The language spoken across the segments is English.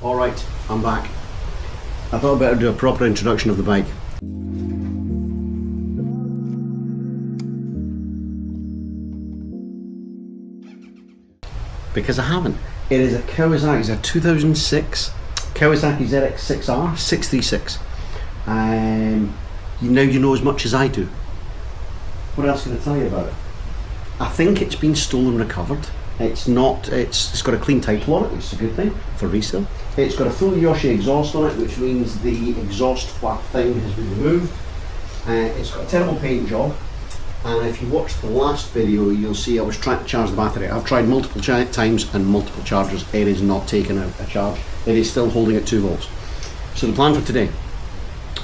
Alright, I'm back. I thought I'd better do a proper introduction of the bike. Because I haven't. It is a Kawasaki, it's a 2006 Kawasaki ZX6r 636. Now you know as much as I do. What else can I tell you about it? I think it's been stolen recovered. It's not, it's got a clean title on it, which is a good thing for resale. It's got a full Yoshi exhaust on it, which means the exhaust flap thing has been removed. It's got a terrible paint job, and if you watch the last video, you'll see I was trying to charge the battery. I've tried multiple times and multiple chargers. It is not taking a charge. It is still holding at 2 volts. So the plan for today,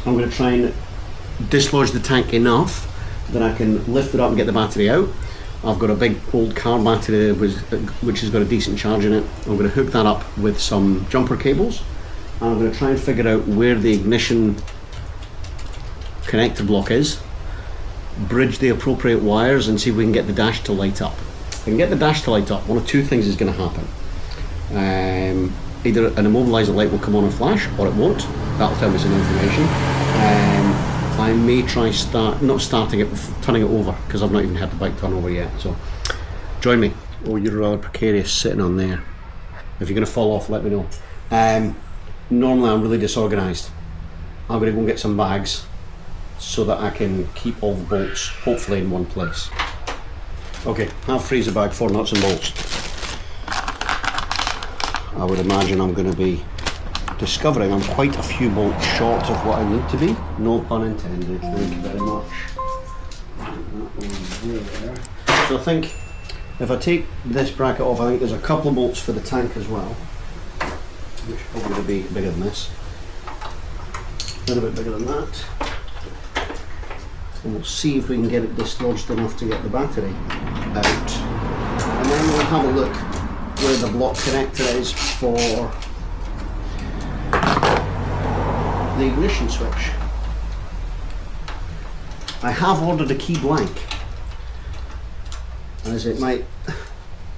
I'm going to try and dislodge the tank enough that I can lift it up and get the battery out. I've got a big old car battery which has got a decent charge in it. I'm going to hook that up with some jumper cables, and I'm going to try and figure out where the ignition connector block is, bridge the appropriate wires, and see if we can get the dash to light up. If we can get the dash to light up, one of two things is going to happen. Either an immobilizer light will come on and flash, or it won't. That'll tell me some information. I may try not starting it, but turning it over, because I've not even had the bike turn over yet. So join me. Oh, you're rather precarious sitting on there. If you're going to fall off, let me know. Normally I'm really disorganised. I'm going to go and get some bags so that I can keep all the bolts hopefully in one place. Okay, half freezer bag, 4 nuts and bolts. I would imagine I'm going to be discovering I'm quite a few bolts short of what I need to be. No pun intended, thank you very much. That one there. So I think if I take this bracket off, I think there's a couple of bolts for the tank as well, which are probably going to be bigger than this. A little bit bigger than that. And we'll see if we can get it dislodged enough to get the battery out. And then we'll have a look where the block connector is for the ignition switch. I have ordered a key blank, as it might.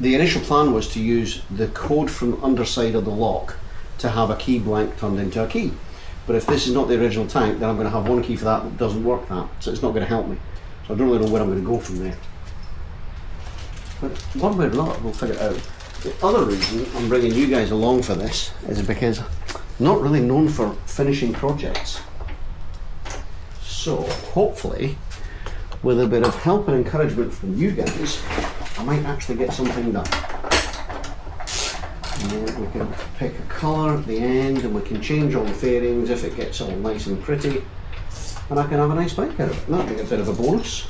The initial plan was to use the code from the underside of the lock to have a key blank turned into a key. But if this is not the original tank, then I'm going to have one key for that doesn't work that, so it's not going to help me. So I don't really know where I'm going to go from there. But one way or another, we'll figure it out. The other reason I'm bringing you guys along for this is because I'm not really known for finishing projects. So hopefully, with a bit of help and encouragement from you guys, I might actually get something done. And then we can pick a colour at the end, and we can change all the fairings if it gets all nice and pretty, and I can have a nice bike out of it. That'll be a bit of a bonus.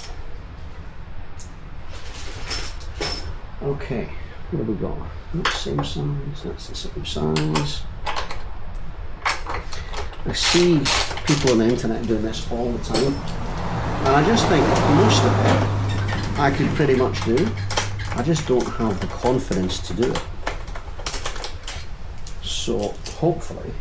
Okay, what have we got? That's the same size, that's the same size. I see people on the internet doing this all the time, and I just think most of it I could pretty much do. I just don't have the confidence to do it. So hopefully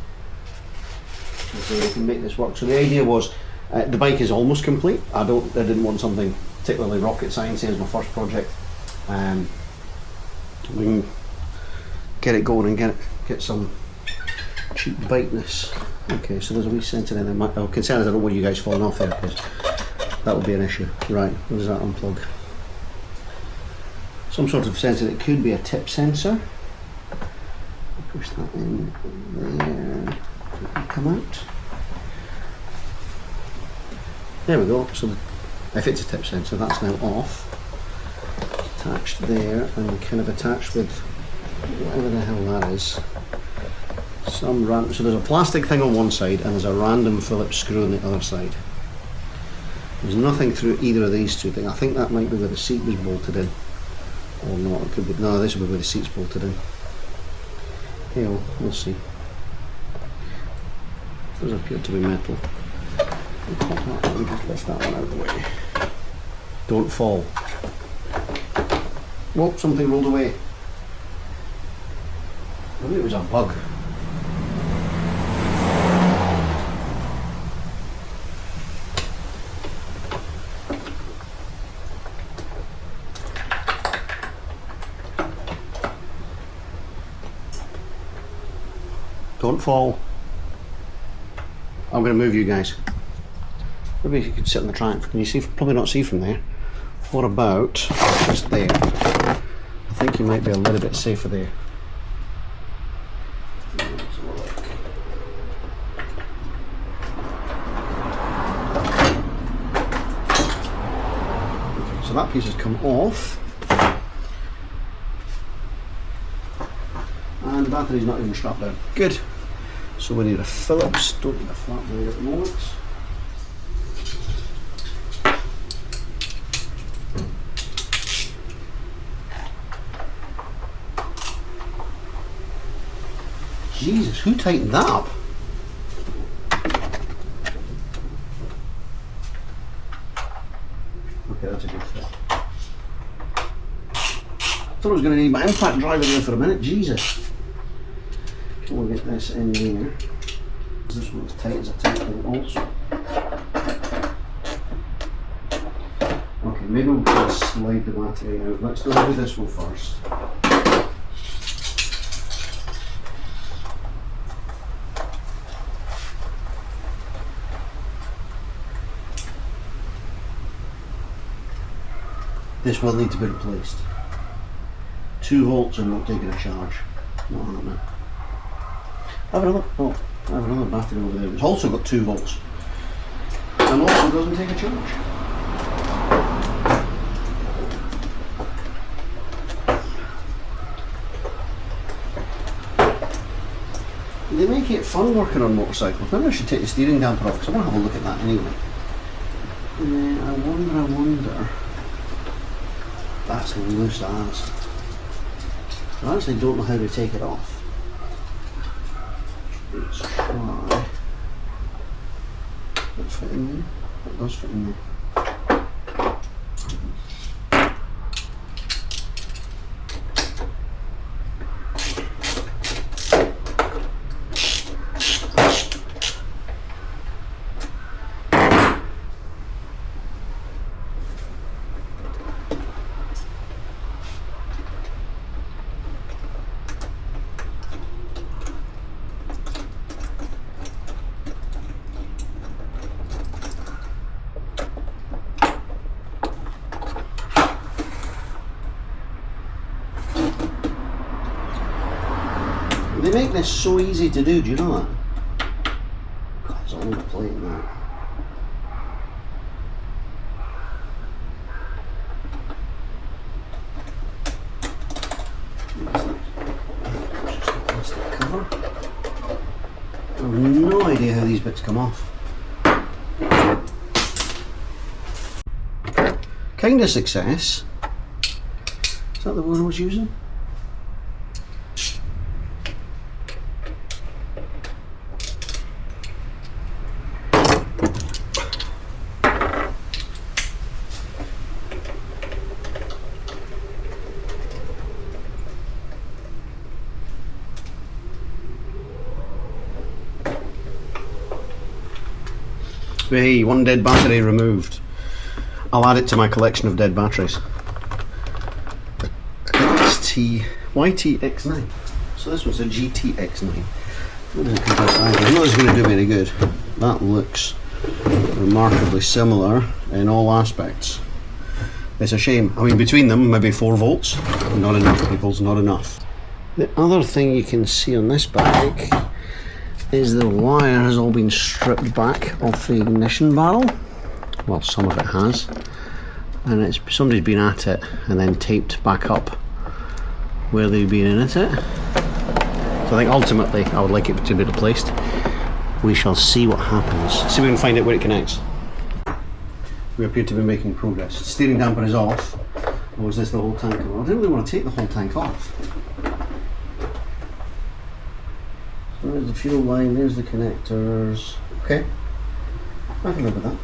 we can make this work. So the idea was, the bike is almost complete. I didn't want something particularly rocket sciencey as my first project. We can get it going and get some cheap biteness. Okay, so there's a wee sensor in there. I'm concerned I don't want you guys falling off there, because that would be an issue. Right, what does that unplug? Some sort of sensor. It could be a tip sensor. Push that in there, come out. There we go. So if it's a tip sensor, that's now off. Attached there, and kind of attached with whatever the hell that is. So there's a plastic thing on one side, and there's a random Phillips screw on the other side. There's nothing through either of these two things. I think that might be where the seat was bolted in, or not. It could be. No, this will be where the seat's bolted in. Yeah, we'll see. Those appear to be metal. Let me just lift that one out of the way. Don't fall. Whoa, something rolled away. Maybe it was a bug. Don't fall. I'm going to move you guys. Maybe you could sit on the track. Can you see? Probably not see from there. What about just there? I think you might be a little bit safer there. Okay, so that piece has come off. And the battery's not even strapped down. Good. So we need a Phillips, don't need a flat blade at the moment. Jesus, who tightened that up? Okay, that's a good fit. Thought I was going to need my impact driver there for a minute. Jesus. We'll get this in here. This one's tight as a tight one also. Okay, maybe we'll just slide the battery out. Let's go with this one first. This will need to be replaced. 2 volts are not taking a charge. Not happening. I have another battery over there. It's also got 2 volts. And also doesn't take a charge. They make it fun working on motorcycles. Maybe I should take the steering damper off because I want to have a look at that anyway. I wonder. That's loose as. I actually don't know how to take it off. Let's try. That fit in there? That does fit in there. They make this so easy to do you know that? God, it's all over the plate now. Just a plastic cover. I have no idea how these bits come off. Kind of success. Is that the one I was using? Hey, 1 dead battery removed. I'll add it to my collection of dead batteries. YTX9. So this was a GTX9. What does it compare size? I know it's going to do me any good. That looks remarkably similar in all aspects. It's a shame. I mean, between them, maybe 4 volts. Not enough, peoples, not enough. The other thing you can see on this bike is the wire has all been stripped back off the ignition barrel. Well, some of it has, and somebody's been at it and then taped back up where they've been in it. So I think ultimately I would like it to be replaced. We shall see what happens. See if we can find out where it connects. We appear to be making progress. The steering damper is off. Or is this the whole tank? Well, I don't really want to take the whole tank off. There's the fuel line, there's the connectors. Okay, I can live with that.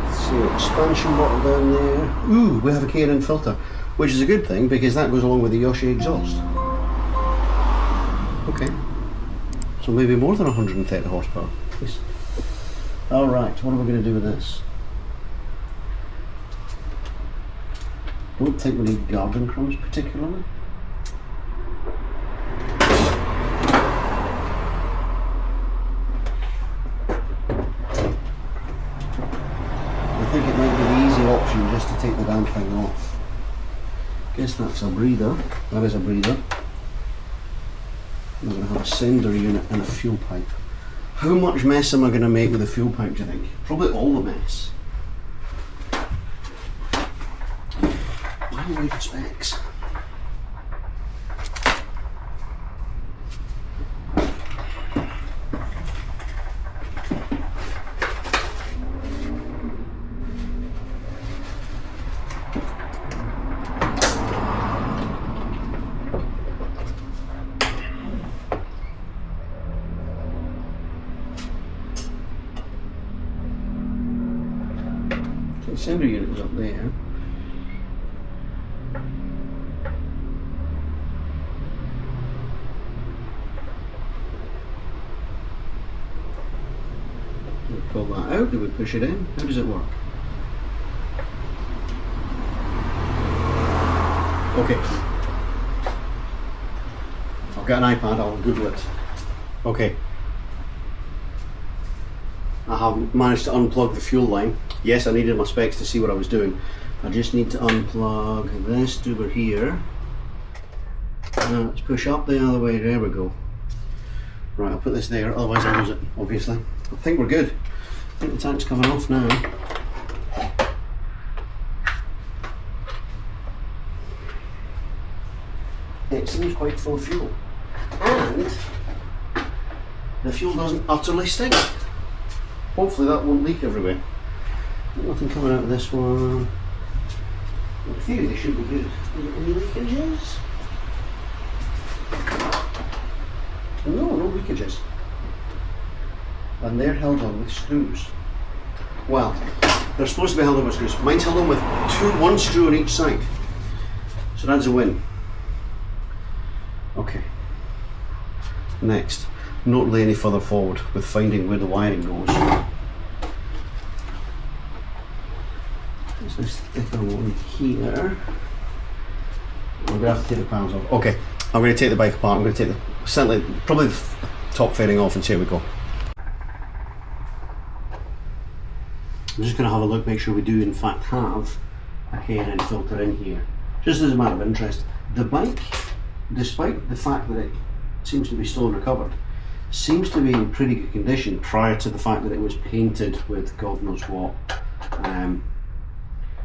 Let's see, expansion bottle down there. Ooh, we have a K&N filter, which is a good thing because that goes along with the Yoshi exhaust. Okay, so maybe more than 130 horsepower. Please. Alright, what are we going to do with this? Don't think we need garden crumbs particularly. guess that's a breather. That is a breather. We're going to have a sender unit and a fuel pipe. How much mess am I going to make with the fuel pipe, do you think? Probably all the mess. Why am I reading specs? The sender unit is up there. We pull that out, do we push it in? How does it work? Okay. I've got an iPad, I'll Google it. Okay. I have managed to unplug the fuel line. Yes, I needed my specs to see what I was doing. I just need to unplug this over here. Let's push up the other way, there we go. Right, I'll put this there, otherwise I'll lose it, obviously. I think we're good. I think the tank's coming off now. It seems quite full of fuel. And the fuel doesn't utterly stink. Hopefully that won't leak everywhere. Nothing coming out of this one. In theory they should be good. Any leakages? No, no leakages. And they're held on with screws. Well, they're supposed to be held on with screws. Mine's held on with one screw on each side. So that's a win. Okay. Next. Not really any further forward with finding where the wiring goes. There's this thicker one here. I'm going to have to take the panels off. Okay, I'm going to take the bike apart. I'm going to take probably the top fairing off and see how we go. I'm just going to have a look, make sure we do in fact have a K&N filter in here. Just as a matter of interest, the bike, despite the fact that it seems to be still recovered, seems to be in pretty good condition prior to the fact that it was painted with God knows what.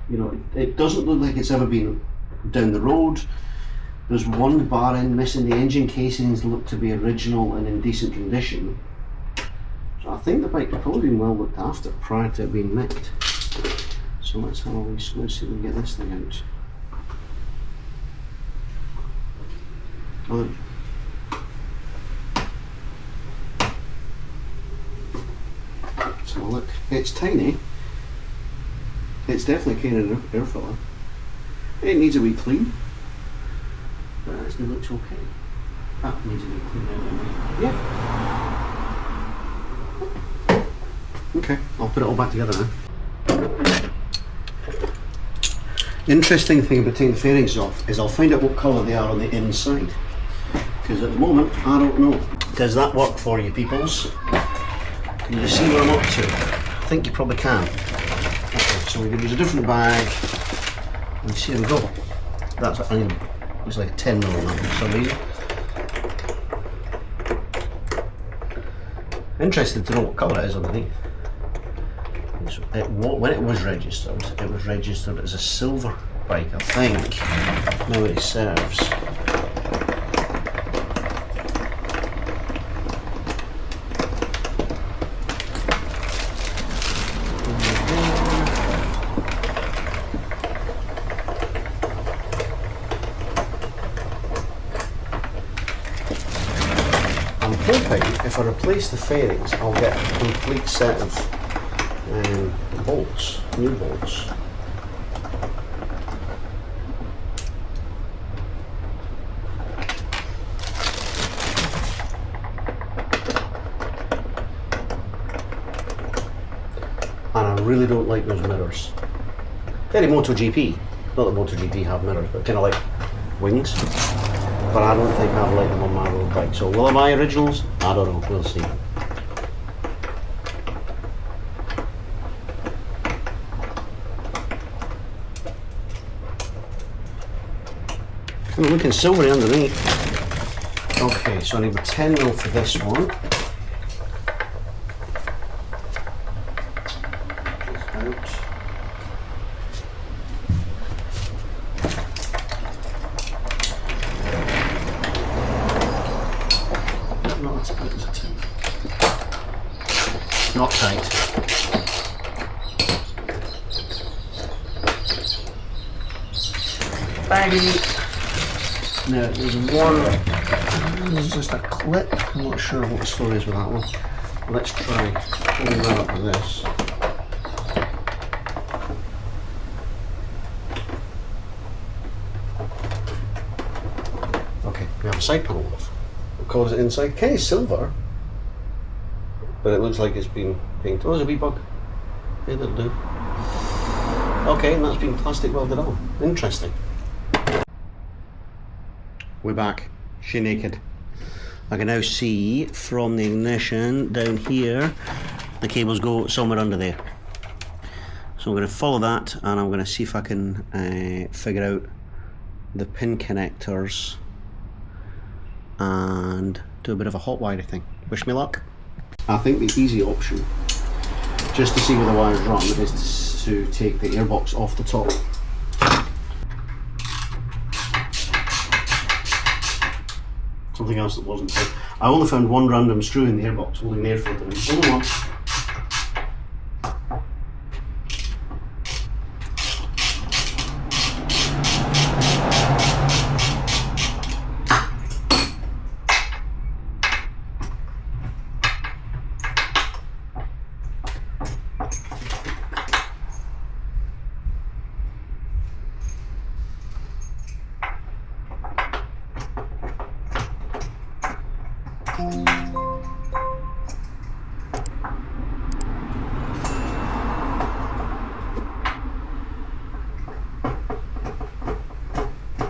You know, it doesn't look like it's ever been down the road. There's one bar end missing. The engine casings look to be original and in decent condition. So I think the bike's probably been well looked after prior to it being nicked. So let's have a wee see if we can get this thing out. Let's have a look. It's tiny. It's definitely K&N air filler. It needs a wee clean. But it actually looks okay. That needs a wee clean out. Yeah. Okay, I'll put it all back together now. Interesting thing about taking the fairings off is I'll find out what colour they are on the inside. Because at the moment, I don't know. Does that work for you peoples? Can you see what I'm up to? I think you probably can. Okay, so we're going to use a different bag. And see how we go. That's, I mean, it's like a 10 mil now for some reason. Interested to know what colour it is underneath. When it was registered as a silver bike, I think. Memory serves. I'm hoping if I replace the fairings, I'll get a complete set of bolts, new bolts. And I really don't like those mirrors. Very MotoGP. Not that MotoGP have mirrors, but kind of like wings. But I don't think I like them on my road bike. So will I buy originals? I don't know, we'll see. looking silvery underneath. Okay, so I need a 10mm for this one. Not tight. Baggy. Now there's one. There's just a clip. I'm not sure what the story is with that one. Let's try pulling that up with this. Okay, we have a side panel off. What colour is it inside? Kind of silver. But it looks like it's been painted. Oh, there's a wee bug. Okay, that'll do. Okay, and that's been plastic welded on. Interesting. We're back. She naked. I can now see from the ignition down here, the cables go somewhere under there. So I'm going to follow that, and I'm going to see if I can figure out the pin connectors and do a bit of a hot wire thing. Wish me luck. I think the easy option, just to see where the wires run, is to take the airbox off the top. Something else that wasn't there. I only found one random screw in the airbox holding the air filter in. Only one.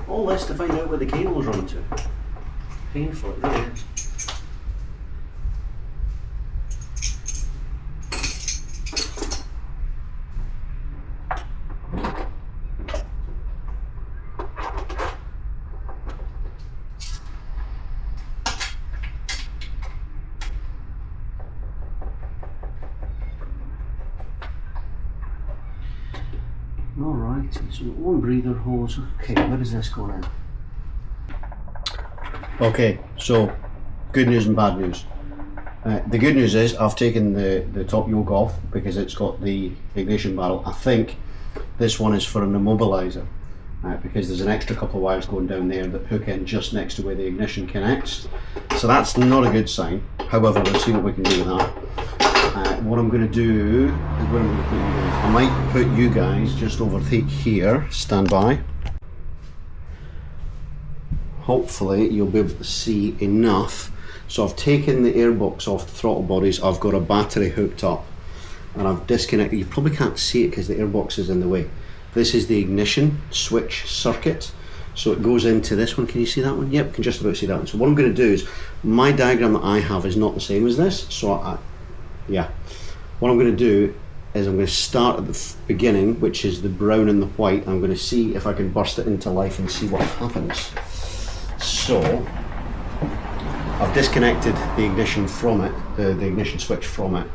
All this to find out where the cables run to. Painful, it really is. Alright, so one breather hose. Okay, where does this go now? Okay, so good news and bad news. The good news is I've taken the top yoke off because it's got the ignition barrel. I think this one is for an immobiliser because there's an extra couple of wires going down there that hook in just next to where the ignition connects. So that's not a good sign. However, we'll see what we can do with that. What I'm going to do is where I'm going to put you guys. I might put you guys just over here. Stand by. Hopefully you'll be able to see enough. So I've taken the airbox off the throttle bodies. I've got a battery hooked up and I've disconnected. You probably can't see it because the airbox is in the way. This is the ignition switch circuit. So it goes into this one. Can you see that one? Yep, can just about see that one. So what I'm going to do is, my diagram that I have is not the same as this. So yeah, what I'm going to do is I'm going to start at the beginning, which is the brown and the white. I'm going to see if I can burst it into life and see what happens. So I've disconnected the ignition from it, the ignition switch from it.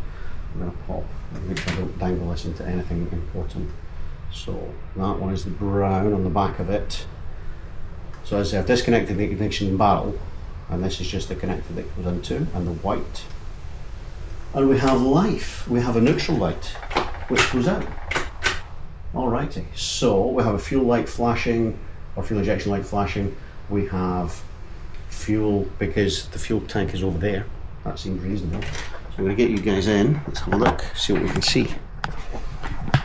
I'm going to pop, make sure I don't dangle this into anything important. So that one is the brown on the back of it. So as I say, I've disconnected the ignition barrel, and this is just the connector that goes into, and the white. And we have life. We have a neutral light, which goes out. Alrighty, so we have a fuel light flashing, or fuel injection light flashing. We have fuel, because the fuel tank is over there. That seems reasonable. So I'm going to get you guys in. Let's have a look, see what we can see.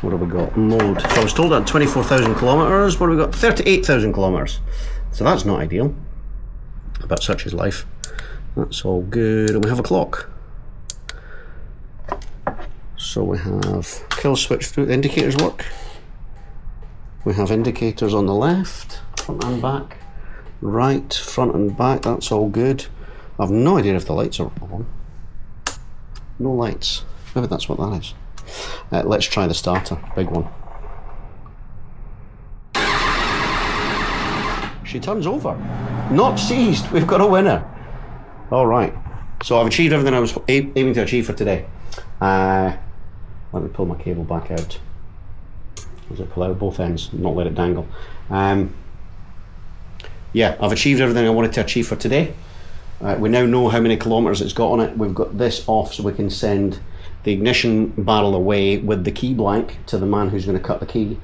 What have we got? Mode. So I was told at 24,000 kilometres. What have we got? 38,000 kilometres. So that's not ideal, but such is life. That's all good. And we have a clock. So we have kill switch through. The indicators work. We have indicators on the left, front and back. Right, front and back. That's all good. I've no idea if the lights are on. No lights. Maybe that's what that is. Let's try the starter. Big one. She turns over. Not seized. We've got a winner. All right. So I've achieved everything I was aiming to achieve for today. Let me pull my cable back out. Does it pull out both ends? Not let it dangle. Yeah, I've achieved everything I wanted to achieve for today. We now know how many kilometres it's got on it. We've got this off so we can send the ignition barrel away with the key blank to the man who's going to cut the key.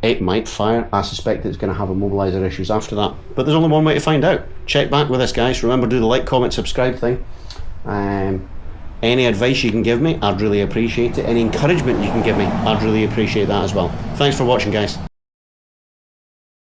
It might fire. I suspect it's going to have immobiliser issues after that. But there's only one way to find out. Check back with us, guys. Remember, do the like, comment, subscribe thing. Any advice you can give me, I'd really appreciate it. Any encouragement you can give me, I'd really appreciate that as well. Thanks for watching, guys.